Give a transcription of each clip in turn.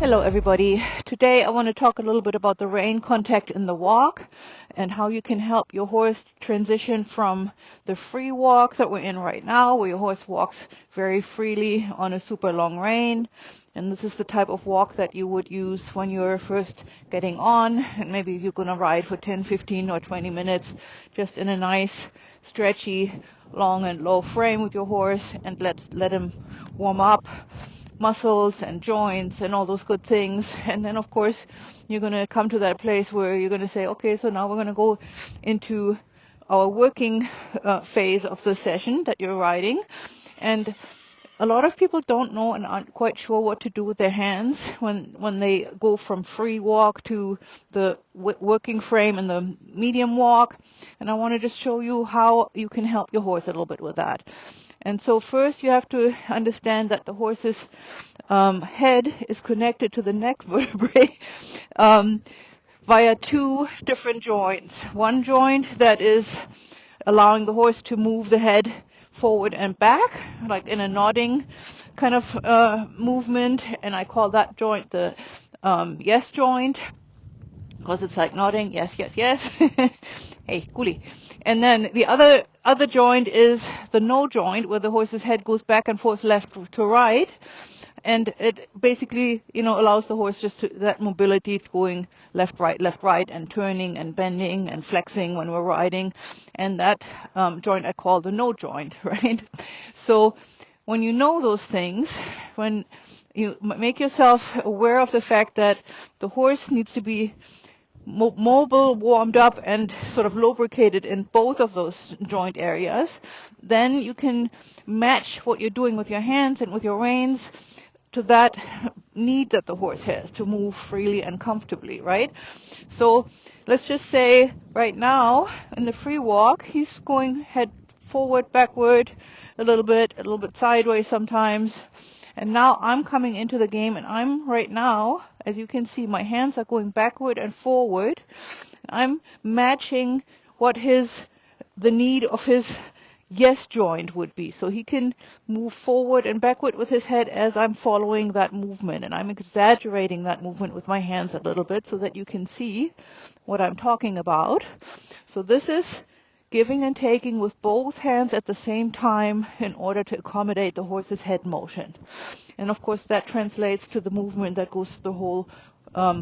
Hello everybody. Today I want to talk a little bit about the rein contact in the walk and how you can help your horse transition from the free walk that we're in right now, where your horse walks very freely on a super long rein. And this is the type of walk that you would use when you're first getting on, and maybe you're going to ride for 10, 15 or 20 minutes just in a nice, stretchy, long and low frame with your horse, and let him warm up muscles and joints and all those good things. And then of course you're going to come to that place where you're going to say, okay, so now we're going to go into our working phase of the session that you're riding. And a lot of people don't know and aren't quite sure what to do with their hands when they go from free walk to the working frame and the medium walk. And I want to just show you how you can help your horse a little bit with that. And so first you have to understand that the horse's head is connected to the neck vertebrae via two different joints. One joint that is allowing the horse to move the head forward and back, like in a nodding kind of movement, and I call that joint the yes joint, because it's like nodding, yes, yes, yes. Hey, Cooley. And then the other joint is the no joint, where the horse's head goes back and forth left to right. And it basically, allows the horse just that mobility, going left, right, and turning and bending and flexing when we're riding. And that joint I call the no joint, right? So when you know those things, when you make yourself aware of the fact that the horse needs to be mobile, warmed up, and sort of lubricated in both of those joint areas, then you can match what you're doing with your hands and with your reins to that need that the horse has to move freely and comfortably, right? So let's just say right now in the free walk, he's going head forward, backward, a little bit sideways sometimes. And now I'm coming into the game, and I'm right now, as you can see, my hands are going backward and forward. I'm matching what the need of his yes joint would be. So he can move forward and backward with his head as I'm following that movement. And I'm exaggerating that movement with my hands a little bit so that you can see what I'm talking about. So this is giving and taking with both hands at the same time in order to accommodate the horse's head motion. And of course that translates to the movement that goes through the whole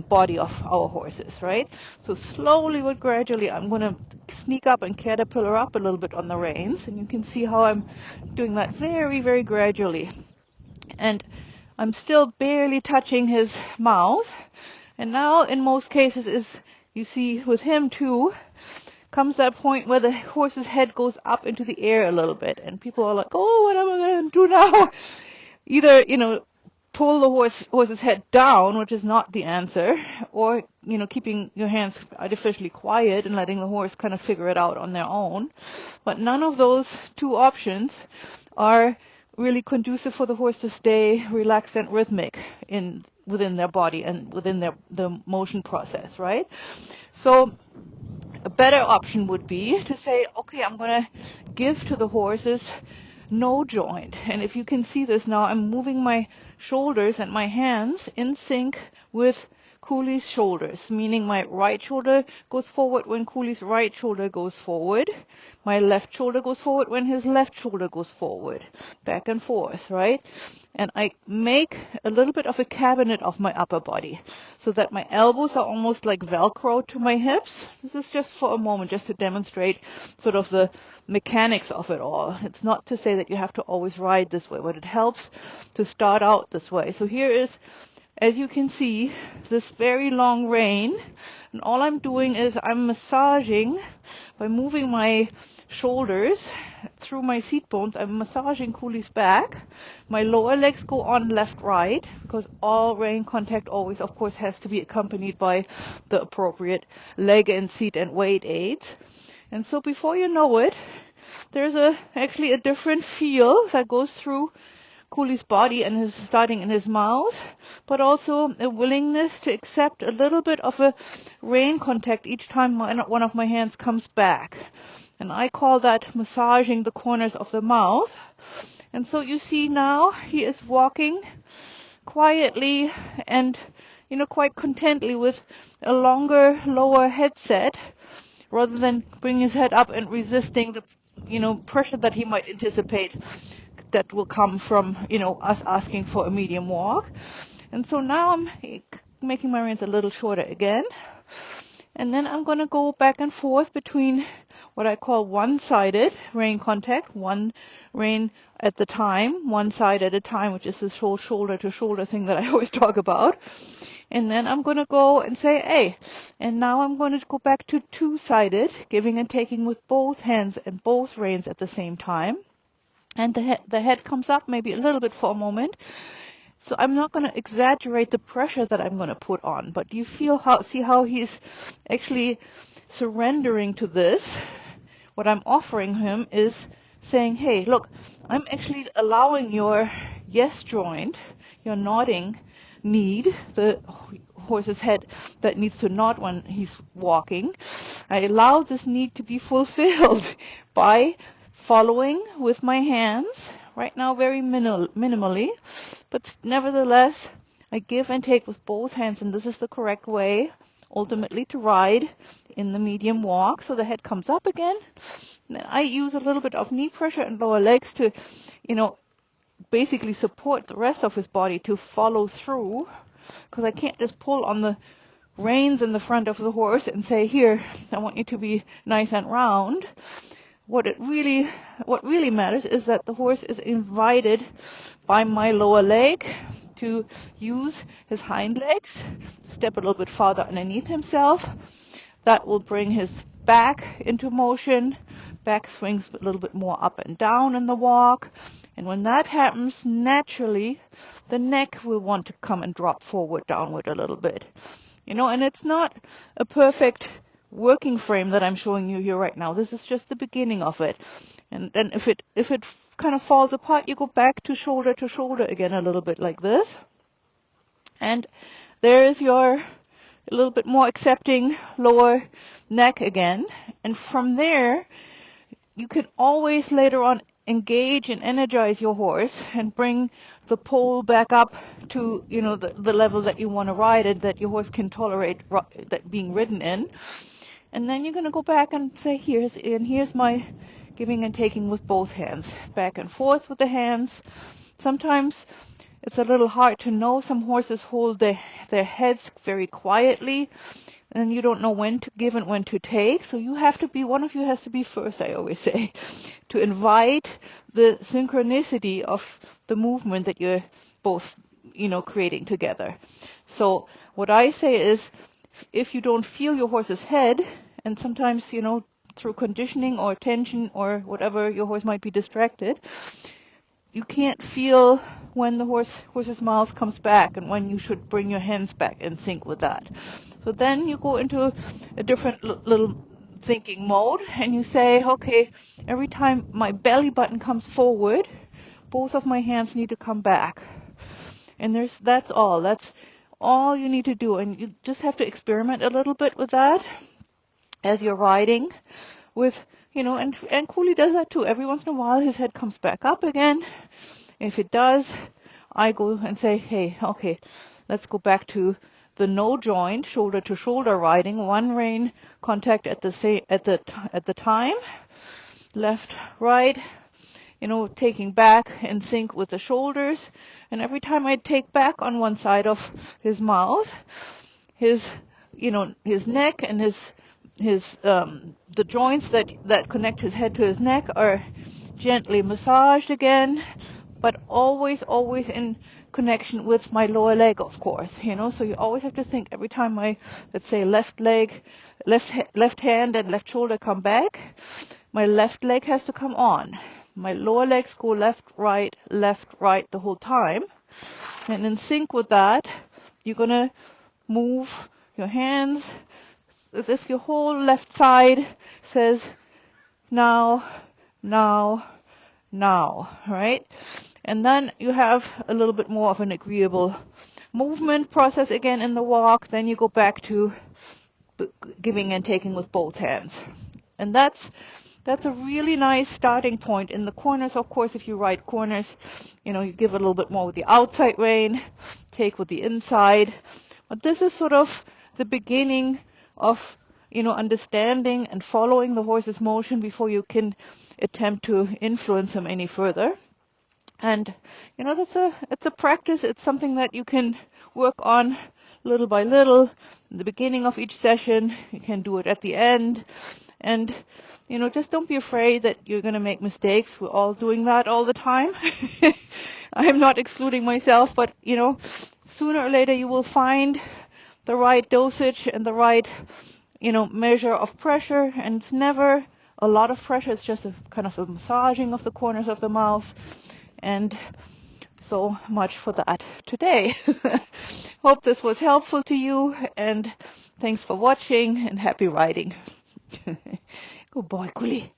body of our horses, right? So slowly but gradually I'm going to sneak up and caterpillar up a little bit on the reins, and you can see how I'm doing that very, very gradually. And I'm still barely touching his mouth. And now in most cases, is you see with him too, comes that point where the horse's head goes up into the air a little bit, and people are like, oh, what am I going to do now? Either, pull the horse's head down, which is not the answer, or, keeping your hands artificially quiet and letting the horse kind of figure it out on their own. But none of those two options are really conducive for the horse to stay relaxed and rhythmic within their body and within the motion process, right? So a better option would be to say, okay, I'm going to give to the horses no joint. And if you can see this now, I'm moving my shoulders and my hands in sync with Cooley's shoulders, meaning my right shoulder goes forward when Cooley's right shoulder goes forward. My left shoulder goes forward when his left shoulder goes forward. Back and forth, right? And I make a little bit of a cabinet of my upper body so that my elbows are almost like Velcro to my hips. This is just for a moment, just to demonstrate sort of the mechanics of it all. It's not to say that you have to always ride this way, but it helps to start out this way. So here is, as you can see, this very long rein, and all I'm doing is I'm massaging by moving my shoulders through my seat bones. I'm massaging Cooley's back. My lower legs go on left, right, because all rein contact always, of course, has to be accompanied by the appropriate leg and seat and weight aids. And so before you know it, there's actually a different feel that goes through Cooley's body and starting in his mouth, but also a willingness to accept a little bit of a rein contact each time one of my hands comes back. And I call that massaging the corners of the mouth. And so you see now he is walking quietly and quite contently with a longer, lower headset, rather than bringing his head up and resisting the, pressure that he might anticipate that will come from, us asking for a medium walk. And so now I'm making my reins a little shorter again. And then I'm going to go back and forth between what I call one-sided rein contact, one rein at the time, one side at a time, which is this whole shoulder-to-shoulder thing that I always talk about. And then I'm going to go and say, hey, and now I'm going to go back to two-sided, giving and taking with both hands and both reins at the same time. And the head comes up maybe a little bit for a moment. So I'm not going to exaggerate the pressure that I'm going to put on, but you see how he's actually surrendering to this. What I'm offering him is saying, hey, look, I'm actually allowing your yes joint, your nodding need, the horse's head that needs to nod when he's walking. I allow this need to be fulfilled by following with my hands, right now very minimally, but nevertheless, I give and take with both hands, and this is the correct way, ultimately, to ride in the medium walk. So the head comes up again. Then I use a little bit of knee pressure and lower legs to, basically support the rest of his body to follow through, because I can't just pull on the reins in the front of the horse and say, here, I want you to be nice and round. What really matters is that the horse is invited by my lower leg to use his hind legs, step a little bit farther underneath himself. That will bring his back into motion. Back swings a little bit more up and down in the walk. And when that happens, naturally, the neck will want to come and drop forward, downward a little bit. And it's not a perfect working frame that I'm showing you here right now. This is just the beginning of it. And then if it kind of falls apart, you go back to shoulder again a little bit like this. And there's your a little bit more accepting lower neck again. And from there, you can always later on engage and energize your horse and bring the pole back up to, the level that you want to ride it, that your horse can tolerate that being ridden in. And then you're going to go back and say, here's my giving and taking with both hands. Back and forth with the hands. Sometimes it's a little hard to know. Some horses hold their heads very quietly, and you don't know when to give and when to take. So one of you has to be first, I always say, to invite the synchronicity of the movement that you're both, creating together. So what I say is, if you don't feel your horse's head, and sometimes, through conditioning or tension or whatever, your horse might be distracted, you can't feel when the horse's mouth comes back and when you should bring your hands back in sync with that. So then you go into a different little thinking mode, and you say, okay, every time my belly button comes forward, both of my hands need to come back. And that's all. That's all you need to do. And you just have to experiment a little bit with that as you're riding with, and Cooley does that too. Every once in a while, his head comes back up again. If it does, I go and say, hey, okay, let's go back to the no joint, shoulder to shoulder riding, one rein contact at the time, left, right, taking back in sync with the shoulders. And every time I take back on one side of his mouth, his neck and the joints that connect his head to his neck are gently massaged again, but always in connection with my lower leg, of course, so you always have to think every time my, let's say, left hand and left shoulder come back, my left leg has to come on. My lower legs go left, right, the whole time. And in sync with that, you're going to move your hands as if your whole left side says, now, right? And then you have a little bit more of an agreeable movement process again in the walk. Then you go back to giving and taking with both hands. And that's a really nice starting point. In the corners, of course, if you ride corners, you give a little bit more with the outside rein, take with the inside. But this is sort of the beginning of, understanding and following the horse's motion before you can attempt to influence him any further. And, it's a practice. It's something that you can work on little by little in the beginning of each session. You can do it at the end. And, just don't be afraid that you're going to make mistakes. We're all doing that all the time. I'm not excluding myself, but, sooner or later you will find the right dosage and the right, measure of pressure. And it's never a lot of pressure. It's just a kind of a massaging of the corners of the mouth. And so much for that today. Hope this was helpful to you, and thanks for watching, and happy riding. Good boy, Cooley.